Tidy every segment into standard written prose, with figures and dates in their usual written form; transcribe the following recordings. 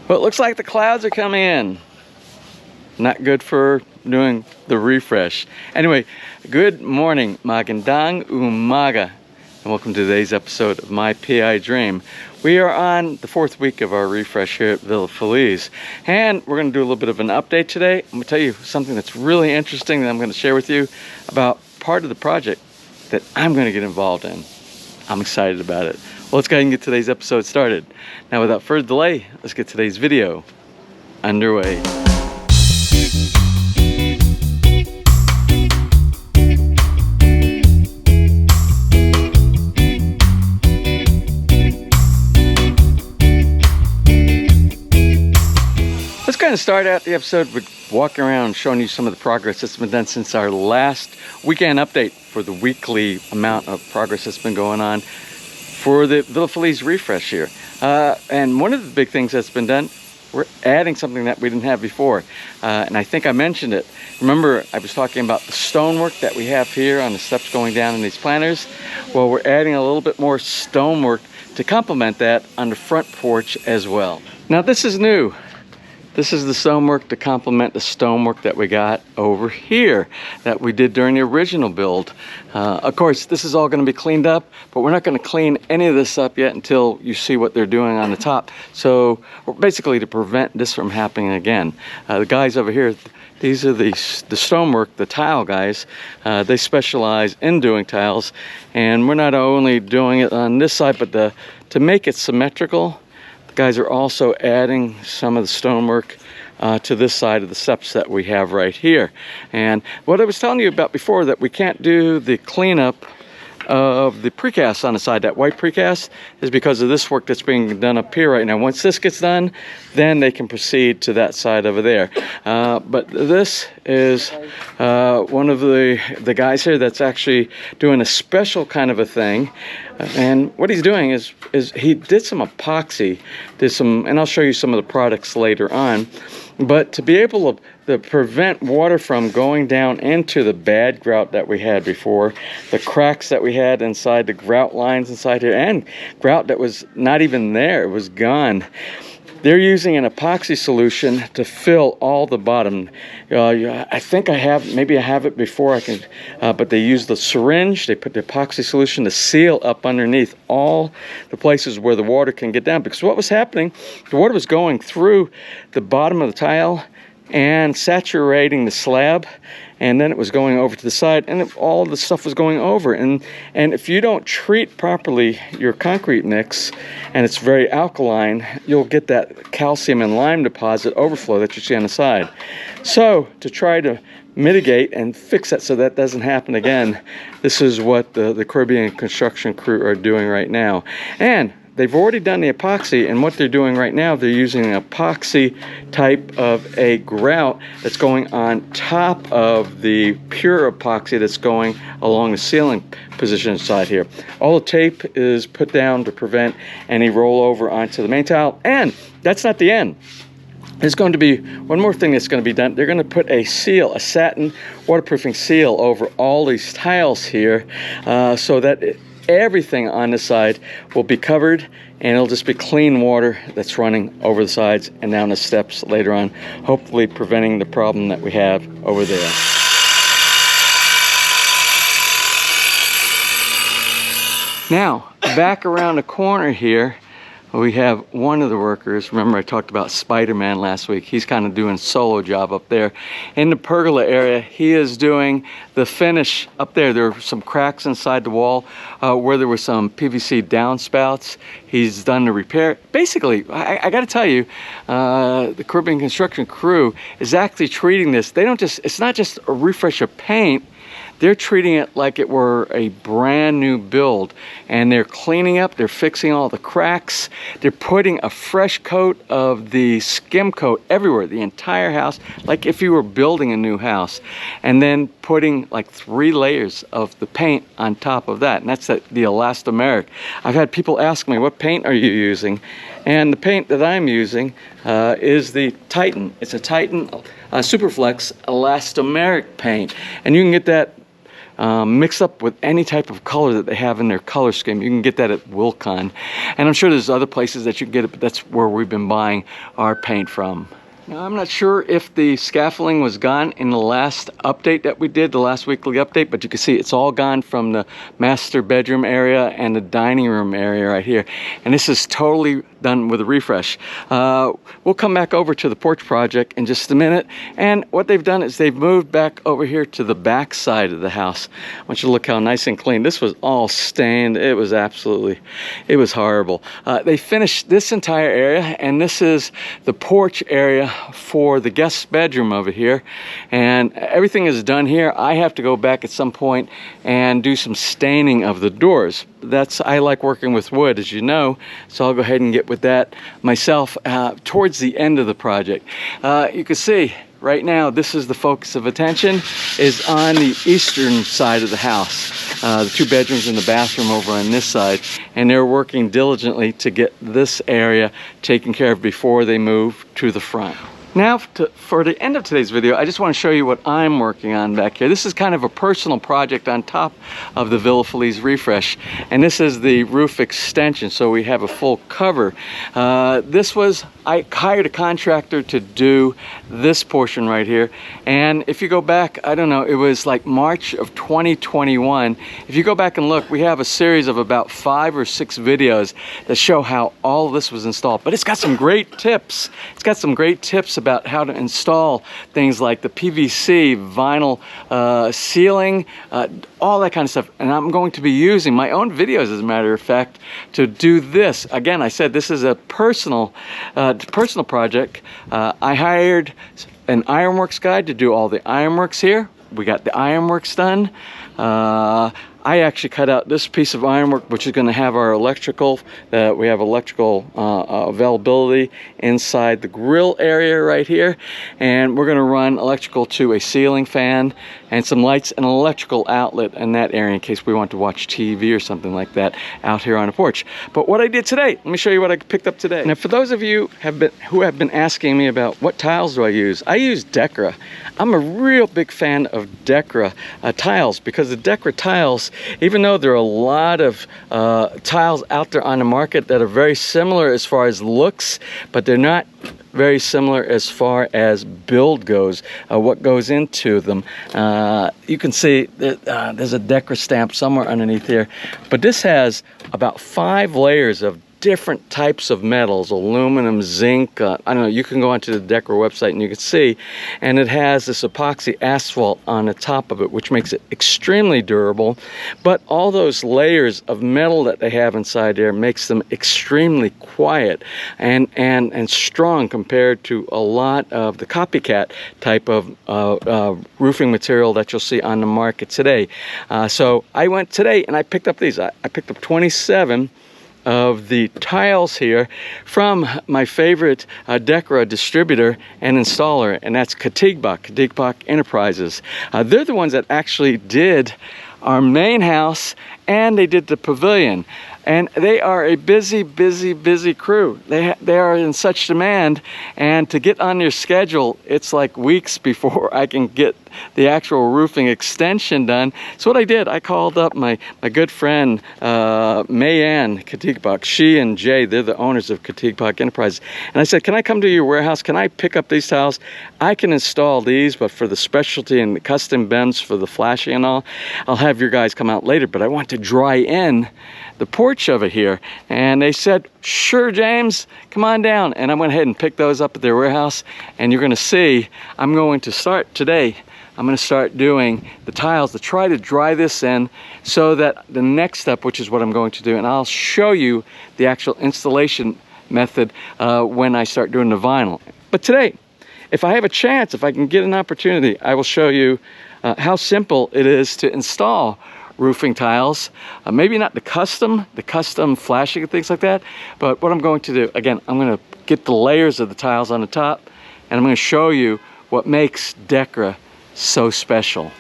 Well, it looks like the clouds are coming in. Not good for doing the refresh. Anyway, good morning, magandang umaga, and welcome to today's episode of My PI Dream. We are on the fourth week of our refresh here at Villa Feliz, and we're going to do a little bit of an update today. I'm going to tell you something that's really interesting that I'm going to share with you about part of the project that I'm going to get involved in. I'm excited about it. Well, let's go ahead and get today's episode started. Now, without further delay, let's get today's video underway. Let's kind of start out the episode with walking around showing you some of the progress that's been done since our last weekend update for the weekly amount of progress that's been going on for the Villa Feliz refresh here. And one of the big things that's been done, we're adding something that we didn't have before. And I think I mentioned it. Remember, I was talking about the stonework that we have here on the steps going down in these planters. Well, we're adding a little bit more stonework to complement that on the front porch as well. Now, this is new. This is the stonework to complement the stonework that we got over here that we did during the original build. Of course, this is all going to be cleaned up, but we're not going to clean any of this up yet until you see what they're doing on the top. So basically to prevent this from happening again. The guys over here, these are the stonework, the tile guys. They specialize in doing tiles, and we're not only doing it on this side, but to make it symmetrical, guys are also adding some of the stonework to this side of the steps that we have right here. And what I was telling you about before, that we can't do the cleanup of the precast on the side, that white precast, is because of this work that's being done up here right now. Once this gets done, then they can proceed to that side over there. But this is one of the guys here that's actually doing a special kind of a thing. And what he's doing is he did some epoxy, and I'll show you some of the products later on. But to be able to prevent water from going down into the bad grout that we had before, the cracks that we had inside the grout lines inside here, and grout that was not even there, it was gone. They're using an epoxy solution to fill all the bottom. I think maybe I have it before, but they use the syringe, they put the epoxy solution to seal up underneath all the places where the water can get down. Because what was happening, the water was going through the bottom of the tile and saturating the slab, and then it was going over to the side, and all the stuff was going over. And if you don't treat properly your concrete mix, and it's very alkaline, you'll get that calcium and lime deposit overflow that you see on the side. So to try to mitigate and fix that so that doesn't happen again, this is what the Caribbean construction crew are doing right now. And they've already done the epoxy, and what they're doing right now, they're using an epoxy type of a grout that's going on top of the pure epoxy that's going along the ceiling position side here. All the tape is put down to prevent any rollover onto the main tile, and that's not the end. There's going to be one more thing that's going to be done. They're going to put a seal, a satin waterproofing seal over all these tiles here, so that everything on the side will be covered, and it'll just be clean water that's running over the sides and down the steps later on, hopefully preventing the problem that we have over there. Now, back around the corner here, we have one of the workers. Remember I talked about Spider-Man last week. He's kind of doing a solo job up there. In the pergola area, he is doing the finish up there. There are some cracks inside the wall where there were some PVC downspouts. He's done the repair. Basically, I got to tell you, the Caribbean construction crew is actually treating this. It's not just a refresh of paint. They're treating it like it were a brand new build, and they're cleaning up, they're fixing all the cracks, they're putting a fresh coat of the skim coat everywhere, the entire house, like if you were building a new house, and then putting like 3 layers of the paint on top of that, and that's the elastomeric. I've had people ask me, what paint are you using? And the paint that I'm using is the Titan. It's a Titan Superflex elastomeric paint, and you can get that mixed up with any type of color that they have in their color scheme. You can get that at Wilcon. And I'm sure there's other places that you can get it, but that's where we've been buying our paint from. Now, I'm not sure if the scaffolding was gone in the last update that we did, the last weekly update, but you can see it's all gone from the master bedroom area and the dining room area right here. And this is totally done with a refresh. We'll come back over to the porch project in just a minute. And what they've done is they've moved back over here to the back side of the house. I want you to look how nice and clean. This was all stained. It was horrible. They finished this entire area, and this is the porch area for the guest bedroom over here, and everything is done here. I have to go back at some point and do some staining of the doors. I like working with wood, as you know, so I'll go ahead and get with that myself towards the end of the project. You can see right now this is the focus of attention is on the eastern side of the house. The 2 bedrooms and the bathroom over on this side, and they're working diligently to get this area taken care of before they move to the front. Now, for the end of today's video, I just want to show you what I'm working on back here. This is kind of a personal project on top of the Villa Feliz refresh, and this is the roof extension, so we have a full cover. I hired a contractor to do this portion right here, and if you go back, I don't know, it was like March of 2021. If you go back and look, we have a series of about 5 or 6 videos that show how all of this was installed, but it's got some great tips. It's got some great tips about how to install things like the PVC, vinyl ceiling, all that kind of stuff. And I'm going to be using my own videos, as a matter of fact, to do this. Again, I said this is a personal project. I hired an ironworks guy to do all the ironworks here. We got the ironworks done. I actually cut out this piece of ironwork, which is going to have our electrical. We have electrical availability inside the grill area right here, and we're going to run electrical to a ceiling fan and some lights and an electrical outlet in that area in case we want to watch TV or something like that out here on the porch. But what I did today, let me show you what I picked up today. Now, for those of you who have been asking me about what tiles do I use Decra. I'm a real big fan of Decra tiles, because the Decra tiles, even though there are a lot of tiles out there on the market that are very similar as far as looks, but they're not very similar as far as build goes, what goes into them. You can see that there's a Decra stamp somewhere underneath here, but this has about 5 layers of different types of metals, aluminum, zinc, I don't know, you can go onto the Decra website and you can see, and it has this epoxy asphalt on the top of it, which makes it extremely durable. But all those layers of metal that they have inside there makes them extremely quiet and strong compared to a lot of the copycat type of roofing material that you'll see on the market today. So I went today and I picked up these. I picked up 27 of the tiles here from my favorite Decra distributor and installer, and that's Katigbak Enterprises. They're the ones that actually did our main house, and they did the pavilion. And they are a busy crew. They are in such demand, and to get on their schedule, it's like weeks before I can get the actual roofing extension done. So what I did, I called up my good friend Mayanne Katigbak. She and Jay, they're the owners of Katigbak Enterprises. And I said, can I come to your warehouse? Can I pick up these tiles? I can install these, but for the specialty and the custom bends for the flashing and all, I'll have your guys come out later. But I want to dry in the porch over here. And they said, sure, James, come on down. And I went ahead and picked those up at their warehouse. And you're going to see, I'm going to start today. I'm going to start doing the tiles to try to dry this in, so that the next step, which is what I'm going to do, and I'll show you the actual installation method when I start doing the vinyl. But today, if I have a chance, if I can get an opportunity, I will show you how simple it is to install roofing tiles. Maybe not the custom flashing and things like that, but what I'm going to do, again, I'm going to get the layers of the tiles on the top, and I'm going to show you what makes Decra so special.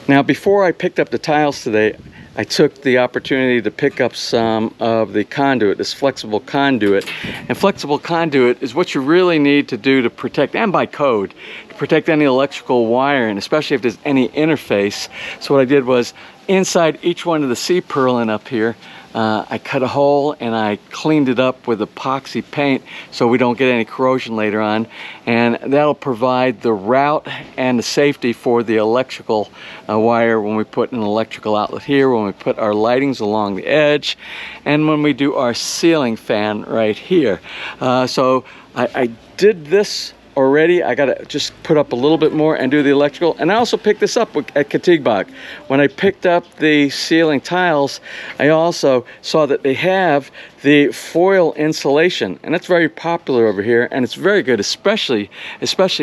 Now, before I picked up the tiles today, I took the opportunity to pick up some of the conduit, this flexible conduit. And flexible conduit is what you really need to do to protect, and by code, to protect any electrical wiring, especially if there's any interface. So what I did was, inside each one of the C-purlin up here, I cut a hole and I cleaned it up with epoxy paint so we don't get any corrosion later on, and that'll provide the route and the safety for the electrical wire when we put an electrical outlet here, when we put our lightings along the edge, and when we do our ceiling fan right here. So I did this already. I gotta just put up a little bit more and do the electrical. And I also picked this up at Katigbak. When I picked up the ceiling tiles, I also saw that they have the foil insulation, and that's very popular over here, and it's very good, especially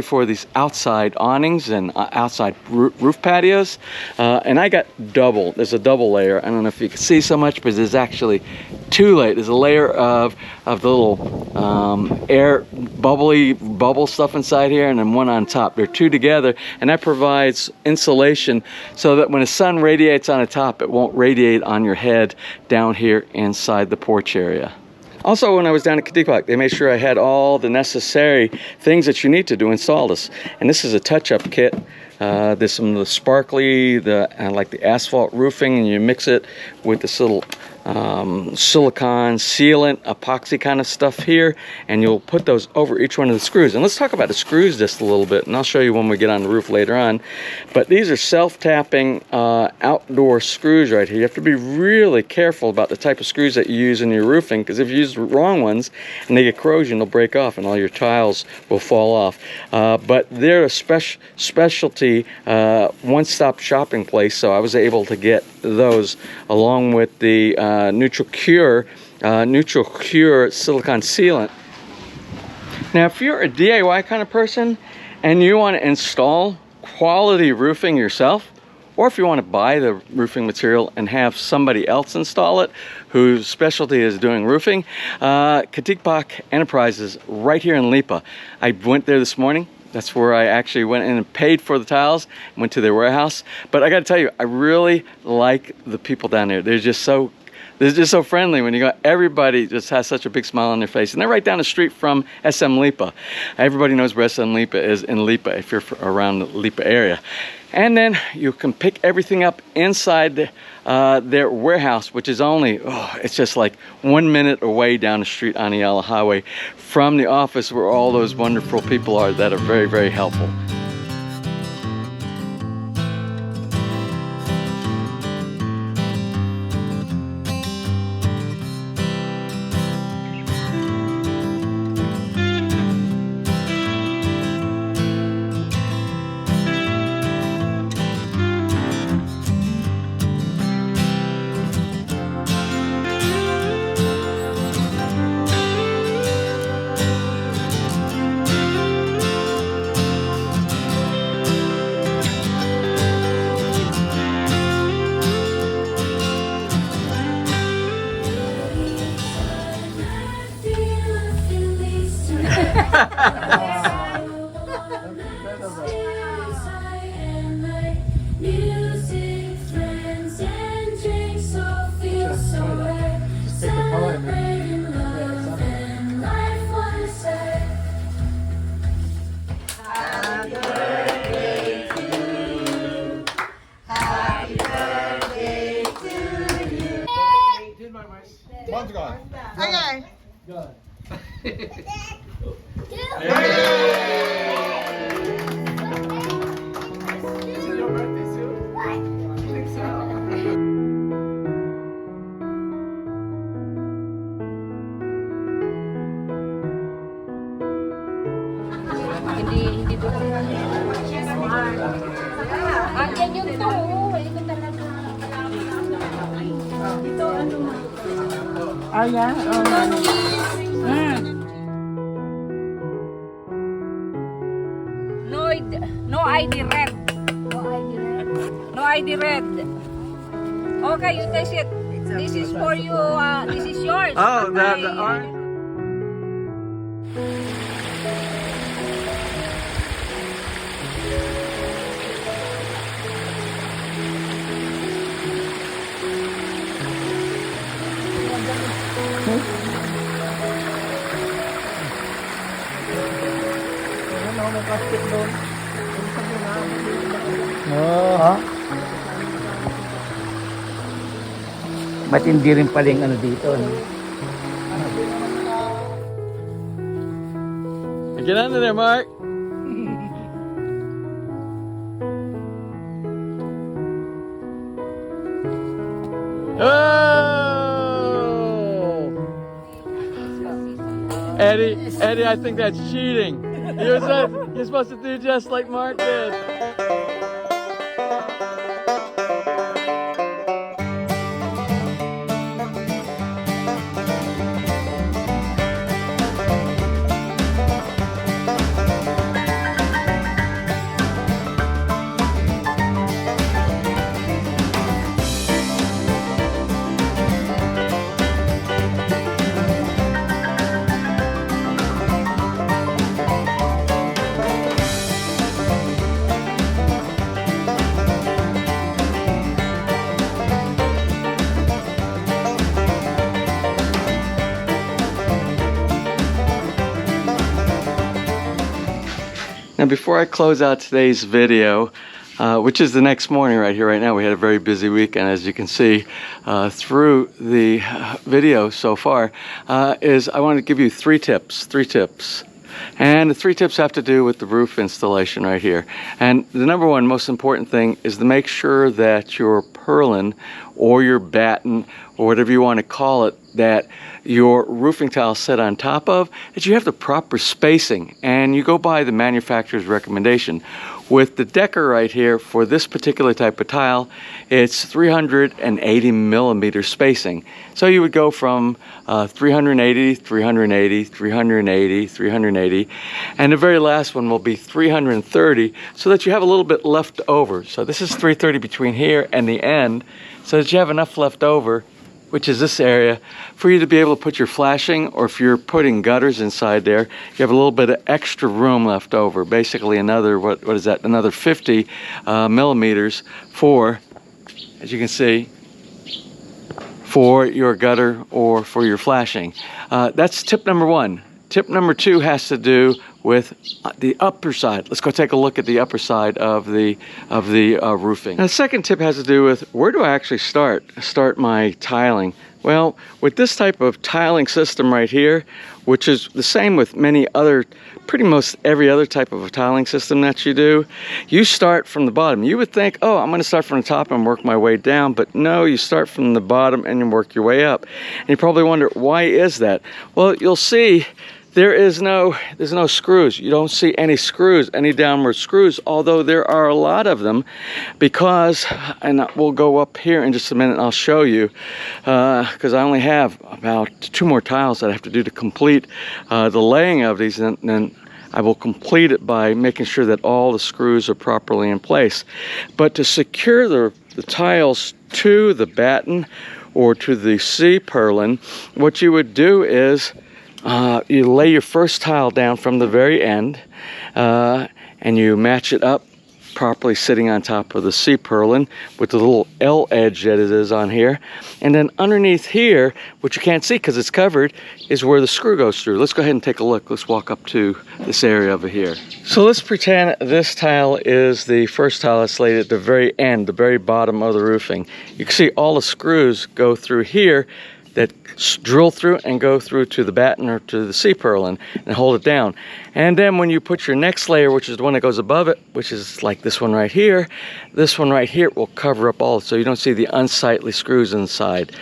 for these outside awnings and outside roof patios. And I got double. There's a double layer. I don't know if you can see so much, but there's actually two layers. There's a layer of the little air bubble stuff inside here, and then one on top. They're two together, and that provides insulation so that when the sun radiates on the top, it won't radiate on your head down here inside the porch area. Also, when I was down at Katigbak, they made sure I had all the necessary things that you need to install this. And this is a touch-up kit. There's some of the sparkly, like the asphalt roofing, and you mix it with this little silicone sealant, epoxy kind of stuff here, and you'll put those over each one of the screws. And let's talk about the screws just a little bit, and I'll show you when we get on the roof later on. But these are self-tapping outdoor screws right here. You have to be really careful about the type of screws that you use in your roofing, because if you use the wrong ones and they get corrosion, they'll break off and all your tiles will fall off. But they're a specialty one-stop shopping place, so I was able to get those along with the Neutral Cure silicone sealant. Now, if you're a DIY kind of person and you want to install quality roofing yourself, or if you want to buy the roofing material and have somebody else install it whose specialty is doing roofing, Katigbak Enterprises right here in Lipa. I went there this morning. That's where I actually went in and paid for the tiles, went to their warehouse. But I got to tell you, I really like the people down there. They're just so friendly when you go. Everybody just has such a big smile on their face. And they're right down the street from SM Lipa. Everybody knows where SM Lipa is in Lipa if you're around the Lipa area. And then you can pick everything up inside their warehouse, which is only, it's just like 1 minute away down the street on the Yala Highway from the office where all those wonderful people are that are very, very helpful. One's gone. Okay. Good. Is it your birthday soon? I think so. Hindi to. Andyan yung to. Ito talaga. Ito ano. Oh yeah? No ID red. No ID red. Okay, you taste it. This is for you. This is yours. Oh, the orange. may plastic doon. Yung sabi na, Oo. Matindi rin pala yung ano dito. No? Get under there, Mark. Oh! Eddie, I think that's cheating. You're supposed to do just like Mark did. Now, before I close out today's video, which is the next morning right here, right now, we had a very busy weekend, as you can see through the video so far, is I want to give you three tips. And the three tips have to do with the roof installation right here. And the number one most important thing is to make sure that your purlin or your batten or whatever you want to call it, that your roofing tile set on top of, that you have the proper spacing, and you go by the manufacturer's recommendation. With the decker right here, for this particular type of tile, it's 380 millimeter spacing. So you would go from 380, 380, 380, 380, and the very last one will be 330, so that you have a little bit left over. So this is 330 between here and the end, so that you have enough left over, which is this area, for you to be able to put your flashing, or if you're putting gutters inside there, you have a little bit of extra room left over. Basically another, what is that, another 50 millimeters for, as you can see, for your gutter or for your flashing. That's tip number one. Tip number two has to do with the upper side. Let's go take a look at the upper side of the roofing. Now, the second tip has to do with where do I actually start my tiling. Well, with this type of tiling system right here, which is the same with many other, pretty much every other type of a tiling system that you do, you start from the bottom. You would think, oh, I'm going to start from the top and work my way down, but no, you start from the bottom and you work your way up. And you probably wonder, why is that? Well, you'll see there's no screws. You don't see any screws, any downward screws, although there are a lot of them, because, and we'll go up here in just a minute and I'll show you, because I only have about 2 more tiles that I have to do to complete the laying of these, and then I will complete it by making sure that all the screws are properly in place. But to secure the tiles to the batten or to the C-purlin, what you would do is you lay your first tile down from the very end, and you match it up properly sitting on top of the C-purlin with the little L edge that it is on here. And then underneath here, which you can't see because it's covered, is where the screw goes through. Let's go ahead and take a look. Let's walk up to this area over here. So let's pretend this tile is the first tile that's laid at the very end, the very bottom of the roofing. You can see all the screws go through here that drill through and go through to the batten or to the C-purlin and hold it down. And then when you put your next layer, which is the one that goes above it, which is like this one right here, this one right here will cover up all, so you don't see the unsightly screws inside.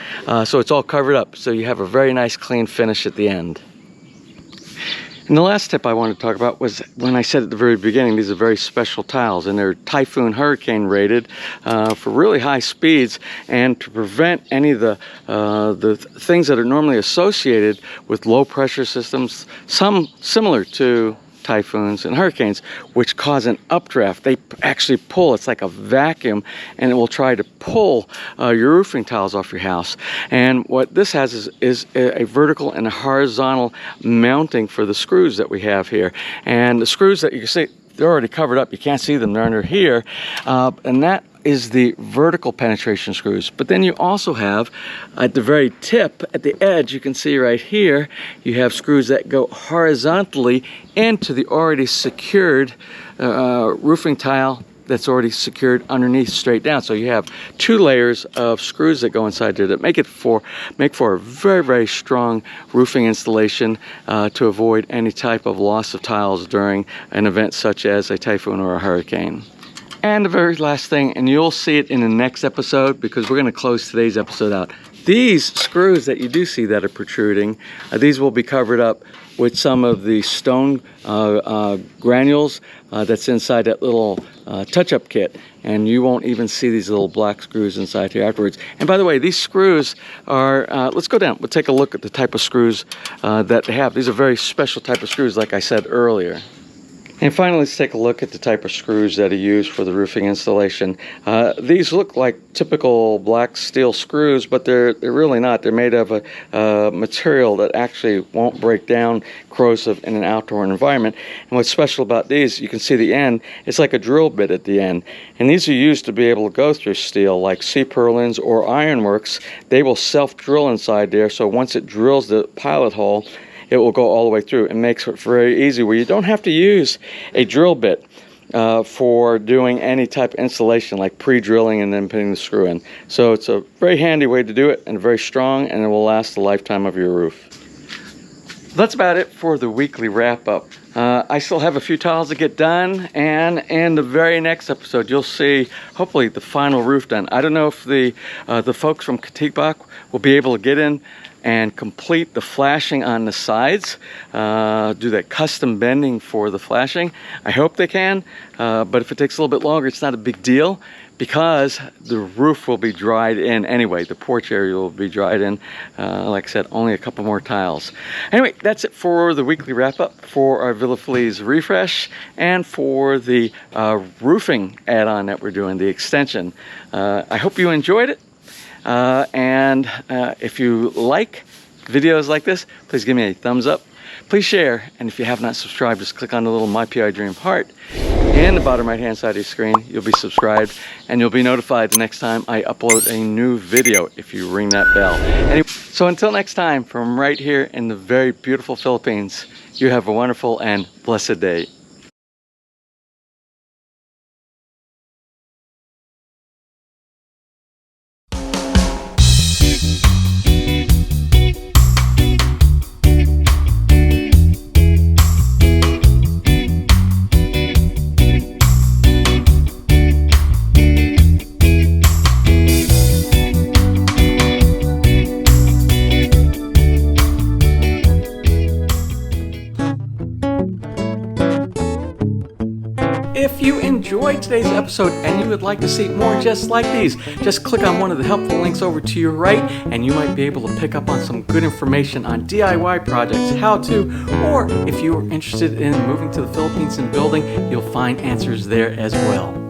So it's all covered up, so you have a very nice clean finish at the end. And the last tip I wanted to talk about was, when I said at the very beginning, these are very special tiles, and they're typhoon hurricane rated for really high speeds, and to prevent any of the things that are normally associated with low pressure systems, some similar to typhoons and hurricanes, which cause an updraft. They actually pull, it's like a vacuum, and it will try to pull your roofing tiles off your house. And what this has is a vertical and a horizontal mounting for the screws that we have here. And the screws that you can see, they're already covered up, you can't see them, they're under here, and that is the vertical penetration screws, but then you also have at the very tip, at the edge, you can see right here, you have screws that go horizontally into the already secured roofing tile that's already secured underneath straight down. So you have 2 layers of screws that go inside there that make for a very, very strong roofing installation to avoid any type of loss of tiles during an event such as a typhoon or a hurricane. And the very last thing, and you'll see it in the next episode because we're going to close today's episode out. These screws that you do see that are protruding, these will be covered up with some of the stone granules that's inside that little touch-up kit, and you won't even see these little black screws inside here afterwards. And by the way, these screws are, let's go down, we'll take a look at the type of screws that they have. These are very special type of screws, like I said earlier. And finally, let's take a look at the type of screws that are used for the roofing installation. These look like typical black steel screws, but they're really not. They're made of a material that actually won't break down corrosive in an outdoor environment. And what's special about these, you can see the end, it's like a drill bit at the end. And these are used to be able to go through steel like C-purlins or ironworks. They will self-drill inside there, so once it drills the pilot hole, it will go all the way through. It makes it very easy where you don't have to use a drill bit for doing any type of installation like pre-drilling and then putting the screw in. So it's a very handy way to do it and very strong, and it will last the lifetime of your roof. That's about it for the weekly wrap-up. I still have a few tiles to get done, and in the very next episode you'll see hopefully the final roof done. I don't know if the folks from Katibak will be able to get in and complete the flashing on the sides, do that custom bending for the flashing. I hope they can, but if it takes a little bit longer, it's not a big deal because the roof will be dried in anyway. The porch area will be dried in. Like I said, only a couple more tiles. Anyway, that's it for the weekly wrap-up for our Villa Feliz refresh and for the roofing add-on that we're doing, the extension. I hope you enjoyed it. And if you like videos like this, please give me a thumbs up. Please share, and if you have not subscribed, just click on the little MPID Dream heart in the bottom right hand side of your screen. You'll be subscribed, and you'll be notified the next time I upload a new video if you ring that bell. Anyway, so until next time, from right here in the very beautiful Philippines, you have a wonderful and blessed day. If you enjoyed today's episode and you would like to see more just like these, just click on one of the helpful links over to your right and you might be able to pick up on some good information on DIY projects, how to, or if you're interested in moving to the Philippines and building, you'll find answers there as well.